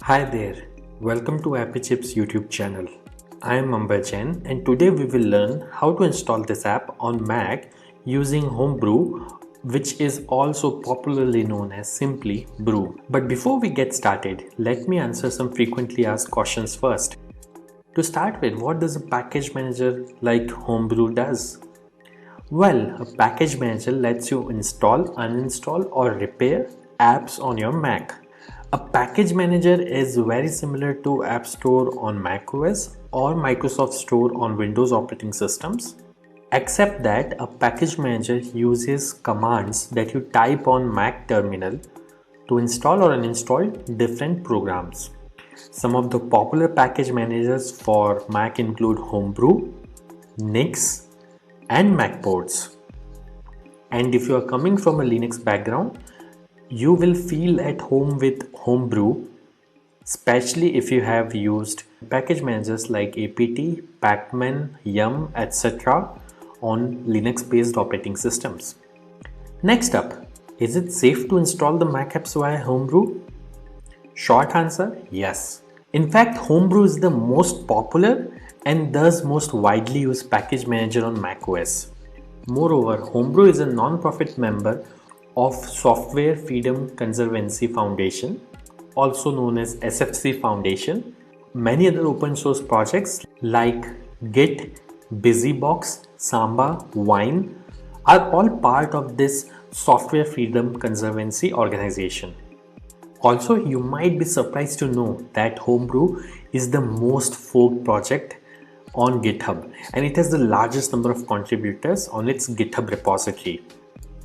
Hi there, welcome to Appy Chips YouTube channel. I am Ambajan and today we will learn how to install this app on Mac using Homebrew, which is also popularly known as simply Brew. But before we get started, let me answer some frequently asked questions first. To start with, what does a package manager like Homebrew does? Well, a package manager lets you install, uninstall or repair apps on your Mac. A package manager is very similar to App Store on macOS or Microsoft Store on Windows operating systems, except that a package manager uses commands that you type on Mac terminal to install or uninstall different programs. Some of the popular package managers for Mac include Homebrew, Nix, and Macports. And if you are coming from a Linux background, you will feel at home with Homebrew, especially if you have used package managers like apt, pacman, yum, etc. on Linux based operating systems. Next up, is it safe to install the Mac apps via Homebrew? Short answer, yes. In fact, Homebrew is the most popular and thus most widely used package manager on macOS. Moreover, Homebrew is a non-profit member of Software Freedom Conservancy Foundation, also known as SFC Foundation. Many other open source projects like Git, BusyBox, Samba, Wine are all part of this Software Freedom Conservancy organization. Also, you might be surprised to know that Homebrew is the most forked project on GitHub and it has the largest number of contributors on its GitHub repository.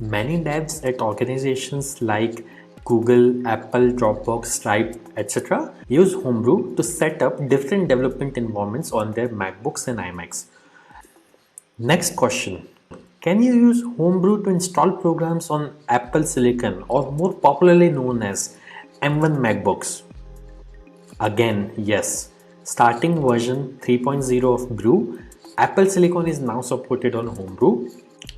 Many devs at organizations like Google, Apple, Dropbox, Stripe, etc. use Homebrew to set up different development environments on their MacBooks and iMacs. Next question. Can you use Homebrew to install programs on Apple Silicon or more popularly known as M1 MacBooks? Again, yes. Starting version 3.0 of Brew, Apple Silicon is now supported on Homebrew.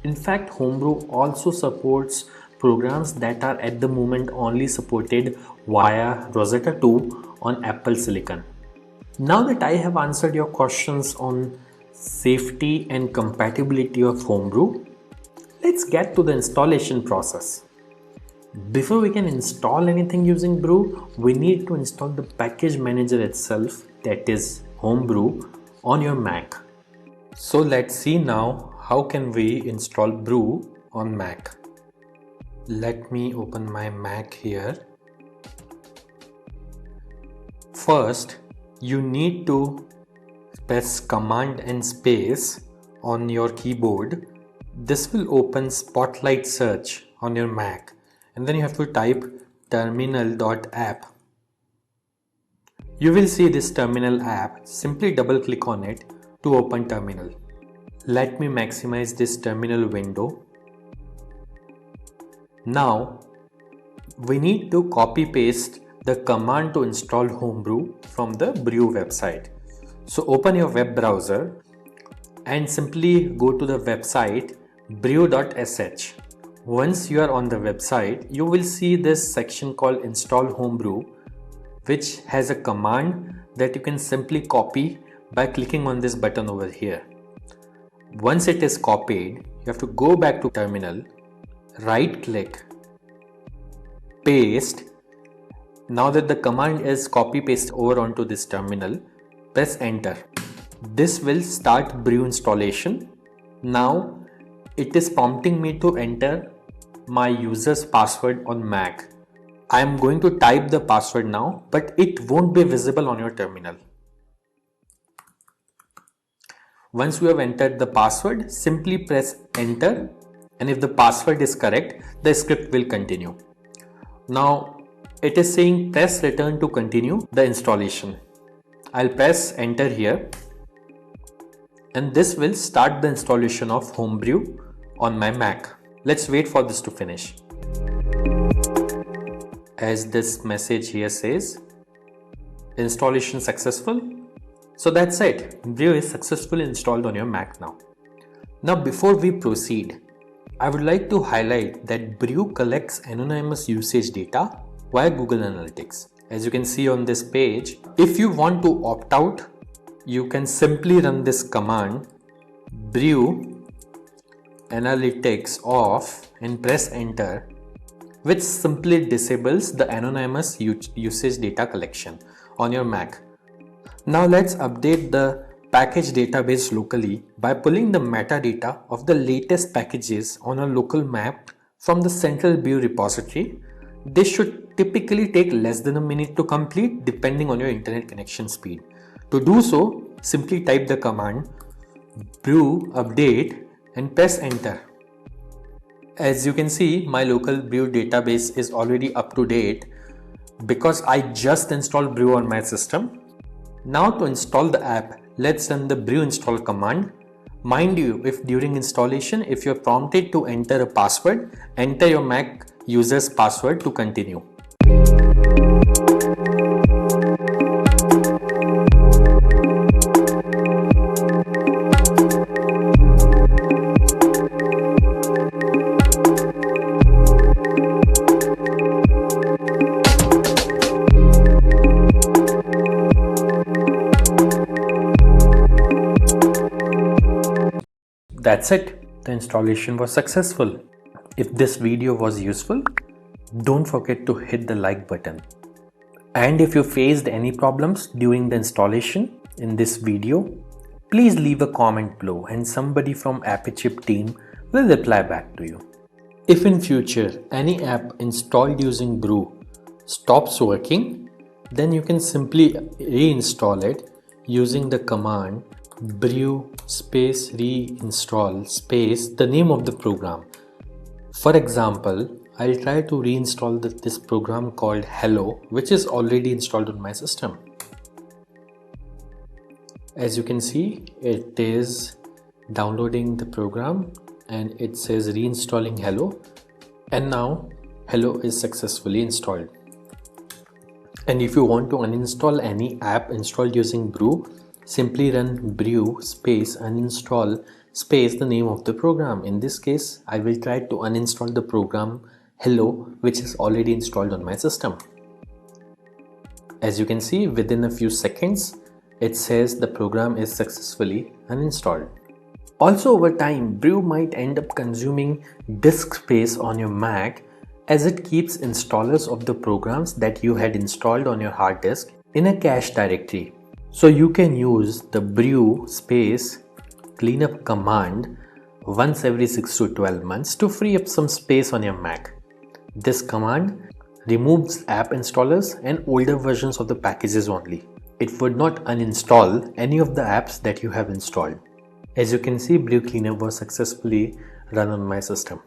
In fact, Homebrew also supports programs that are at the moment only supported via Rosetta 2 on Apple Silicon. Now that I have answered your questions on safety and compatibility of Homebrew, let's get to the installation process. Before we can install anything using Brew, we need to install the package manager itself, that is Homebrew, on your Mac. So let's see now how can we install Brew on Mac. Let me open my Mac here. First, you need to press Command and space on your keyboard. This will open Spotlight Search on your Mac. And then you have to type terminal.app. You will see this terminal app. Simply double click on it to open terminal. Let me maximize this terminal window. Now we need to copy paste the command to install Homebrew from the Brew website. So open your web browser and simply go to the website brew.sh. Once you are on the website, you will see this section called Install Homebrew, which has a command that you can simply copy by clicking on this button over here. Once it is copied, you have to go back to terminal, right click, paste. Now that the command is copy paste over onto this terminal, press enter. This will start Brew installation. Now it is prompting me to enter my user's password on Mac. I am going to type the password now, but it won't be visible on your terminal. Once you have entered the password, simply press enter, and if the password is correct, the script will continue. Now it is saying press return to continue the installation. I'll press enter here, and this will start the installation of Homebrew on my Mac. Let's wait for this to finish. As this message here says, installation successful. So that's it. Brew is successfully installed on your Mac now. Now before we proceed, I would like to highlight that Brew collects anonymous usage data via Google Analytics. As you can see on this page, if you want to opt out, you can simply run this command brew analytics off and press enter, which simply disables the anonymous usage data collection on your Mac. Now let's update the package database locally by pulling the metadata of the latest packages on a local map from the central Brew repository. This should typically take less than a minute to complete depending on your internet connection speed. To do so, simply type the command brew update and press enter. As you can see, my local Brew database is already up to date because I just installed Brew on my system. Now to install the app, let's run the brew install command. Mind you, if during installation, if you're prompted to enter a password, enter your Mac user's password to continue. That's it. The installation was successful. If this video was useful, don't forget to hit the like button. And if you faced any problems during the installation in this video, please leave a comment below and somebody from AppyChip team will reply back to you. If in future any app installed using Brew stops working, then you can simply reinstall it using the command brew space reinstall space the name of the program. For example, I'll try to reinstall this program called Hello, which is already installed on my system. As you can see, it is downloading the program and it says reinstalling Hello, and now Hello is successfully installed. And if you want to uninstall any app installed using Brew, simply run brew space uninstall space the name of the program. In this case, I will try to uninstall the program Hello, which is already installed on my system. As you can see, within a few seconds, it says the program is successfully uninstalled. Also, over time, Brew might end up consuming disk space on your Mac as it keeps installers of the programs that you had installed on your hard disk in a cache directory. So you can use the brew space cleanup command once every 6 to 12 months to free up some space on your Mac. This command removes app installers and older versions of the packages only. It would not uninstall any of the apps that you have installed. As you can see, Brew cleanup was successfully run on my system.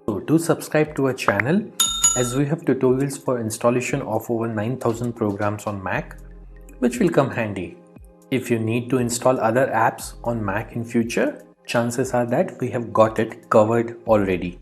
So do subscribe to our channel as we have tutorials for installation of over 9,000 programs on Mac, which will come handy. If you need to install other apps on Mac in future, chances are that we have got it covered already.